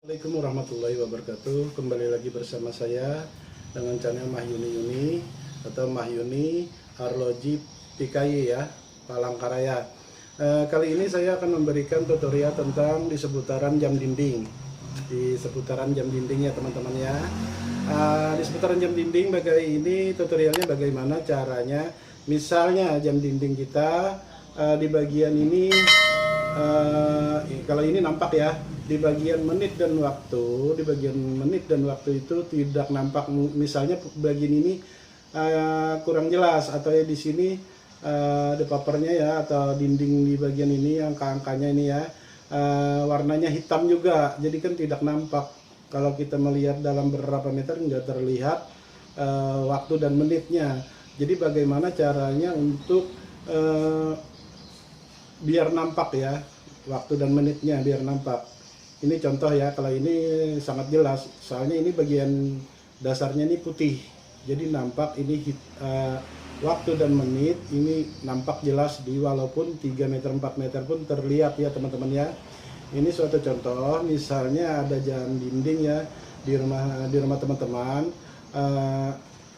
Assalamualaikum warahmatullahi wabarakatuh. Kembali lagi bersama saya dengan channel Mahyuni Yuni atau Mahyuni Arloji PKY ya, Palangkaraya. Kali ini saya akan memberikan tutorial tentang di seputaran jam dinding. Di seputaran jam dinding ya teman-teman ya. Di seputaran jam dinding ini tutorialnya bagaimana caranya. Misalnya jam dinding kita di bagian ini, kalau ini nampak ya, di bagian menit dan waktu, itu tidak nampak. Misalnya bagian ini kurang jelas, atau ya di sini di papernya ya, atau dinding di bagian ini yang angka-angkanya ini ya, warnanya hitam juga, jadi kan tidak nampak. Kalau kita melihat dalam beberapa meter nggak terlihat waktu dan menitnya. Jadi bagaimana caranya untuk biar nampak ya, waktu dan menitnya biar nampak. Ini contoh ya, kalau ini sangat jelas, soalnya ini bagian dasarnya ini putih, jadi nampak ini waktu dan menit ini nampak jelas di walaupun 3 meter 4 meter pun terlihat ya teman-teman ya. Ini suatu contoh, misalnya ada jam dinding ya di rumah teman-teman,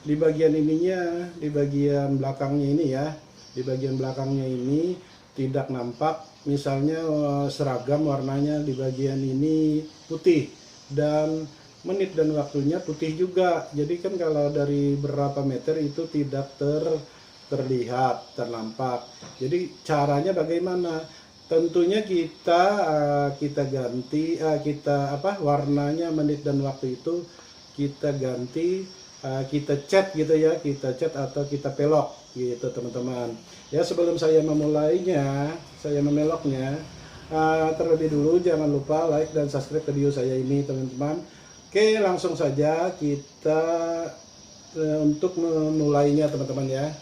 di bagian ininya, di bagian belakangnya ini ya, di bagian belakangnya ini tidak nampak, misalnya seragam warnanya di bagian ini putih dan menit dan waktunya putih juga. Jadi kan kalau dari berapa meter itu tidak terlihat, ternampak. Jadi caranya bagaimana? Tentunya kita ganti warnanya menit dan waktu itu kita ganti, kita cat gitu ya, kita cat atau kita pelok gitu teman-teman ya. Sebelum saya memulainya, saya memeloknya, terlebih dulu jangan lupa like dan subscribe video saya ini teman-teman. Oke, langsung saja kita untuk memulainya teman-teman ya.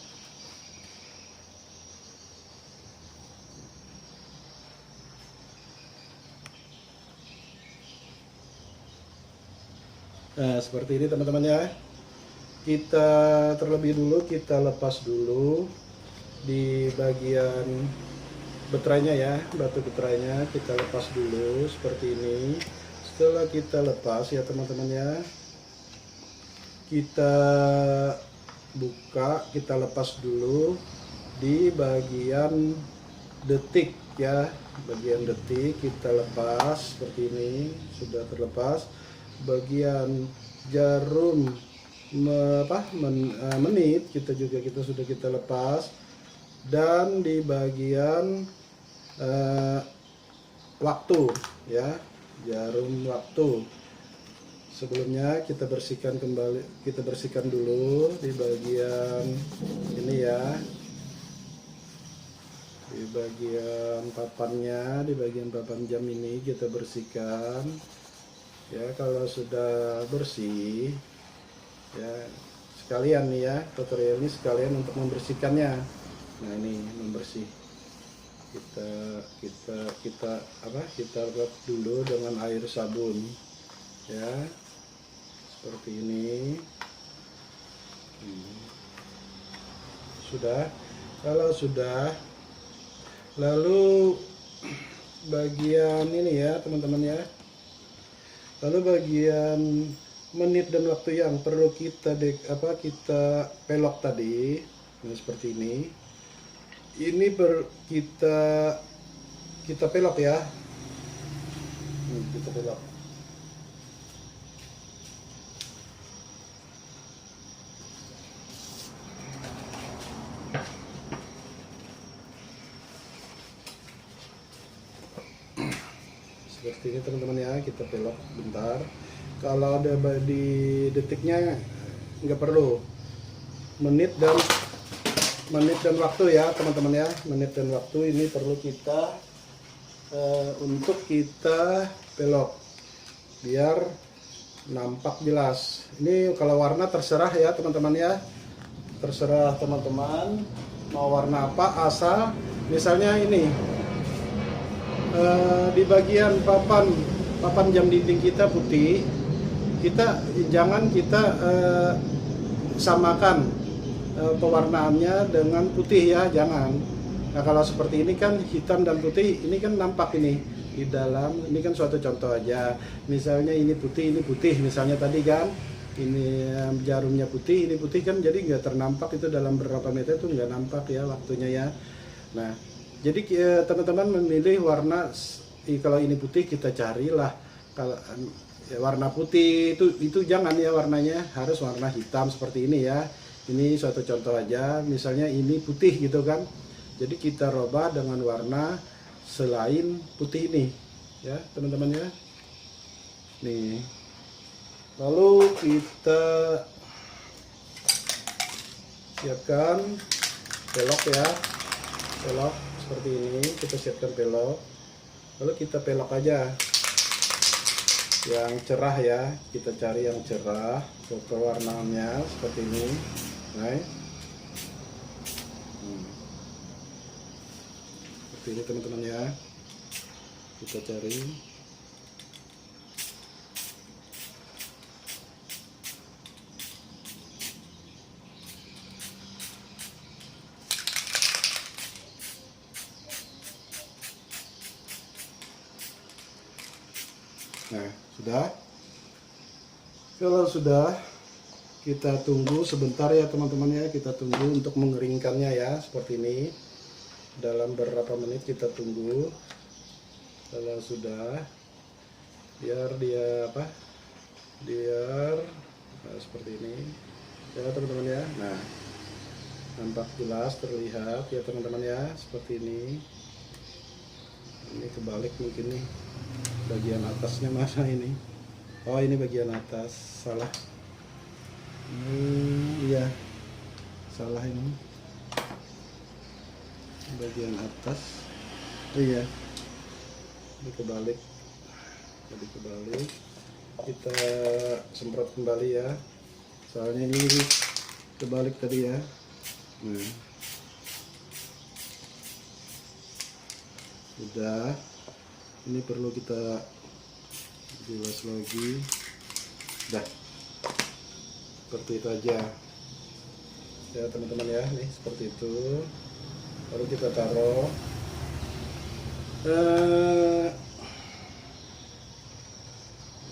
Nah, seperti ini teman-teman ya. Kita terlebih dulu kita lepas dulu di bagian betraynya ya, batu betraynya kita lepas dulu seperti ini. Setelah kita lepas ya teman-teman ya, kita buka, kita lepas dulu di bagian detik ya, bagian detik kita lepas seperti ini, sudah terlepas. Bagian jarum menit kita sudah kita lepas, dan di bagian waktu ya, jarum waktu sebelumnya kita bersihkan kembali, kita bersihkan dulu di bagian ini ya, di bagian papannya, di bagian papan jam ini kita bersihkan ya. Kalau sudah bersih ya, sekalian nih ya, tutorial ini sekalian untuk membersihkannya. Nah ini membersih, kita lap dulu dengan air sabun ya, seperti ini. Sudah. Kalau sudah, lalu bagian ini ya teman-teman ya, lalu bagian menit dan waktu yang perlu kita kita pelok tadi, nah seperti ini kita pelok ya, kita pelok. Seperti ini teman-teman ya, kita pelok bentar. Kalau ada di detiknya nggak perlu, menit dan waktu ya teman-teman ya, menit dan waktu ini perlu kita untuk kita pelok biar nampak jelas. Ini kalau warna terserah ya teman-teman ya, terserah teman-teman mau warna apa, asal misalnya ini di bagian papan jam dinding kita putih, jangan kita samakan pewarnaannya dengan putih ya, jangan. Nah kalau seperti ini kan hitam dan putih, ini kan nampak ini. di dalam, ini kan suatu contoh aja, misalnya ini putih misalnya tadi kan, ini jarumnya putih, ini putih kan, jadi nggak ternampak itu dalam beberapa meter itu nggak nampak ya waktunya ya. Nah, jadi teman-teman memilih warna, kalau ini putih kita carilah, kalau ya, warna putih itu jangan ya, warnanya harus warna hitam seperti ini ya. Ini suatu contoh aja, misalnya ini putih gitu kan, jadi kita rubah dengan warna selain putih ini ya teman-teman ya. Nih, lalu kita siapkan pelok ya, pelok seperti ini, kita siapkan pelok, lalu kita pelok aja yang cerah ya, kita cari yang cerah warnanya seperti ini. Nah, seperti ini teman-teman ya, kita cari. Nah, sudah. Kalau sudah, kita tunggu sebentar ya teman-teman ya, kita tunggu untuk mengeringkannya ya, seperti ini. Dalam beberapa menit kita tunggu. Kalau sudah, biar dia nah, seperti ini ya teman-teman ya. Nah, nampak jelas terlihat ya teman-teman ya, seperti ini. Ini kebalik mungkin nih, bagian atasnya mana ini? Oh, ini bagian atas, salah. Iya, salah ini, bagian atas. Iya, ini kebalik, jadi kebalik. Kita semprot kembali ya, soalnya ini kebalik tadi ya. Nah, udah, ini perlu kita jelas lagi. Dah, seperti itu aja ya teman-teman ya, nih seperti itu. Lalu kita taruh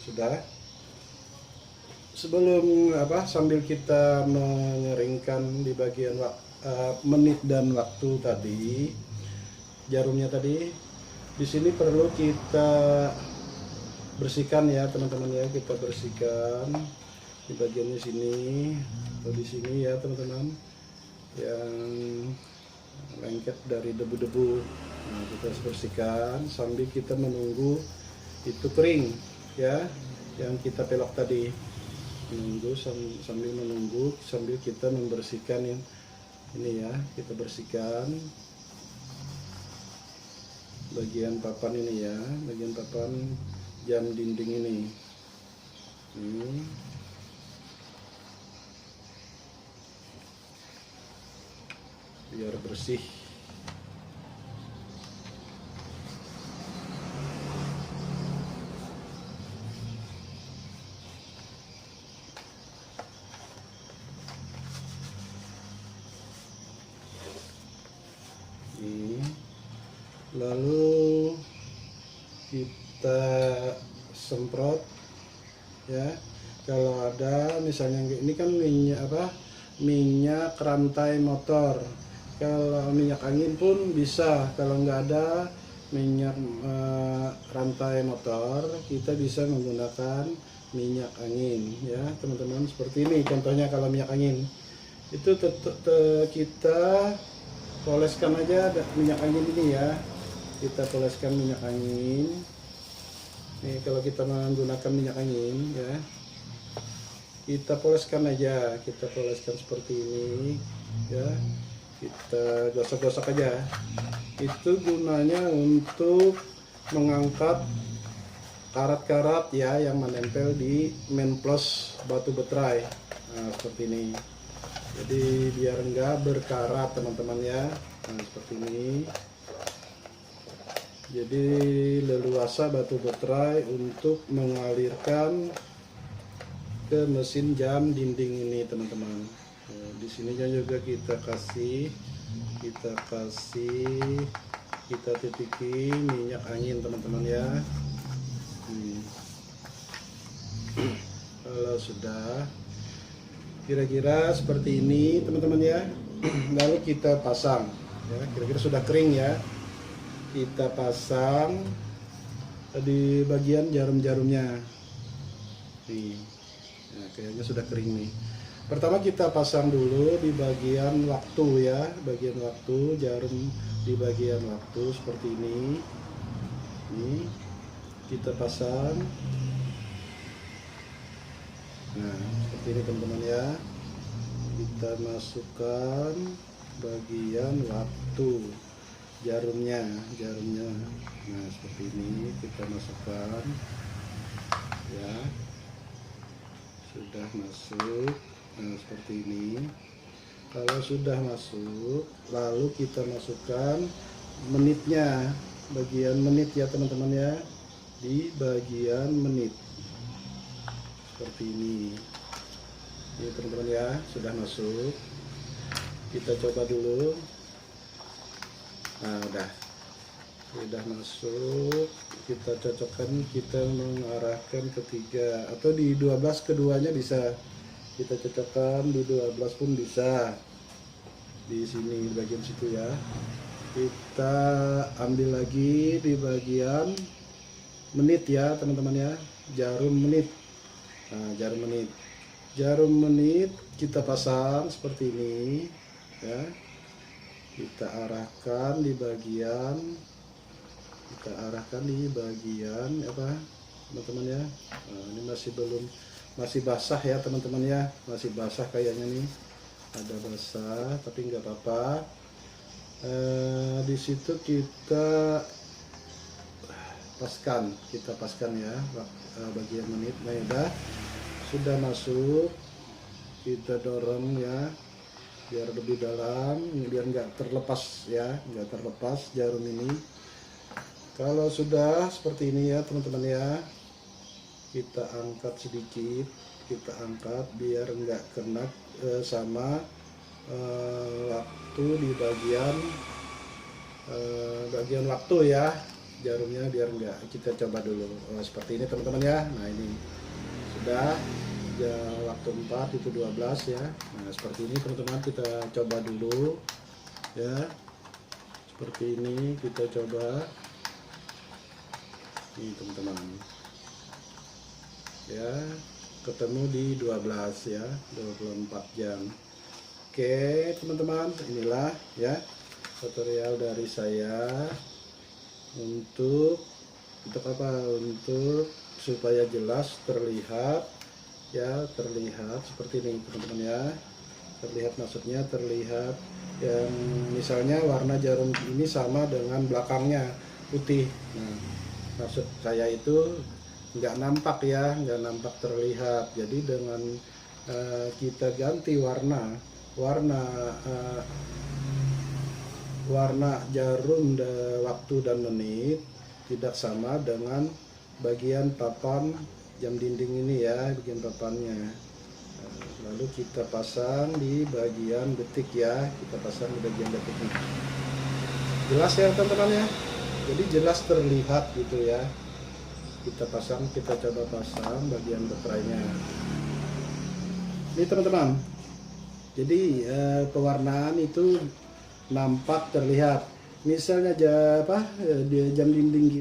sudah. Sebelum sambil kita mengeringkan di bagian menit dan waktu tadi, jarumnya tadi di sini perlu kita bersihkan ya teman-teman ya, kita bersihkan di bagiannya sini atau di sini ya teman-teman, yang lengket dari debu-debu. Nah, kita harus bersihkan sambil kita menunggu itu kering ya, yang kita pelok tadi. Menunggu sambil menunggu sambil kita membersihkan yang ini ya, kita bersihkan bagian papan ini ya, bagian papan jam dinding ini. Biar bersih. Lalu kita semprot ya, kalau ada misalnya ini kan minyak rantai motor, kalau minyak angin pun bisa. Kalau nggak ada minyak rantai motor, kita bisa menggunakan minyak angin ya teman-teman, seperti ini contohnya. Kalau minyak angin itu kita poleskan aja minyak angin ini ya, kita poleskan minyak angin. Nih, kalau kita menggunakan minyak angin ya, kita poleskan aja, kita poleskan seperti ini ya, kita gosok-gosok aja. Itu gunanya untuk mengangkat karat-karat ya yang menempel di memplos batu baterai. Nah, seperti ini, jadi biar enggak berkarat teman-teman ya. Nah, seperti ini. Jadi leluasa batu baterai untuk mengalirkan ke mesin jam dinding ini teman-teman. Nah, di sininya juga kita kasih kita titiki minyak angin teman-teman ya. Kalau sudah kira-kira seperti ini teman-teman ya, lalu kita pasang ya, kira-kira sudah kering ya, kita pasang di bagian jarum-jarumnya nih. Nah, kayaknya sudah kering nih. Pertama kita pasang dulu di bagian waktu ya, bagian waktu, jarum di bagian waktu seperti ini. Nih kita pasang. Nah seperti ini teman-teman ya, kita masukkan bagian waktu jarumnya. Nah seperti ini kita masukkan ya, sudah masuk. Nah seperti ini. Kalau sudah masuk, lalu kita masukkan menitnya, bagian menit ya teman-teman ya, di bagian menit seperti ini. Ini teman-teman ya, sudah masuk. Kita coba dulu. Nah udah masuk. Kita cocokkan, kita mengarahkan ke 3 atau di 12 keduanya bisa. Kita cocokkan di 12 pun bisa. Di sini bagian situ ya. Kita ambil lagi di bagian menit ya teman-teman ya, jarum menit. Nah, jarum menit kita pasang seperti ini ya. Kita arahkan di bagian, apa teman-teman ya. Nah, ini masih basah ya teman-teman ya, masih basah kayaknya nih, ada basah tapi nggak apa-apa. Di situ kita paskan ya bagian menit. Nah ya sudah masuk, kita dorong ya biar lebih dalam, biar nggak terlepas ya, nggak terlepas jarum ini. Kalau sudah seperti ini ya teman-teman ya, kita angkat sedikit, kita angkat biar nggak kena sama waktu di bagian waktu ya, jarumnya biar nggak. Kita coba dulu seperti ini teman-teman ya. Nah ini sudah waktu 4 itu 12 ya. Nah seperti ini teman-teman, kita coba dulu ya, seperti ini kita coba ini teman-teman ya, ketemu di 12 ya, 24 jam. Oke teman-teman, inilah ya tutorial dari saya untuk apa, untuk supaya jelas terlihat ya, terlihat seperti ini teman-teman ya, terlihat, maksudnya terlihat yang misalnya warna jarum ini sama dengan belakangnya putih. Nah maksud saya itu nggak nampak ya, nggak nampak terlihat. Jadi dengan kita ganti warna jarum waktu dan menit tidak sama dengan bagian papan jam dinding ini ya, bagian papannya. Lalu kita pasang di bagian detik ya, kita pasang di bagian detiknya. Jelas ya teman-teman ya, jadi jelas terlihat gitu ya. Kita pasang, kita coba pasang bagian baterainya ini teman-teman. Jadi pewarnaan itu nampak terlihat, misalnya di jam dinding gitu.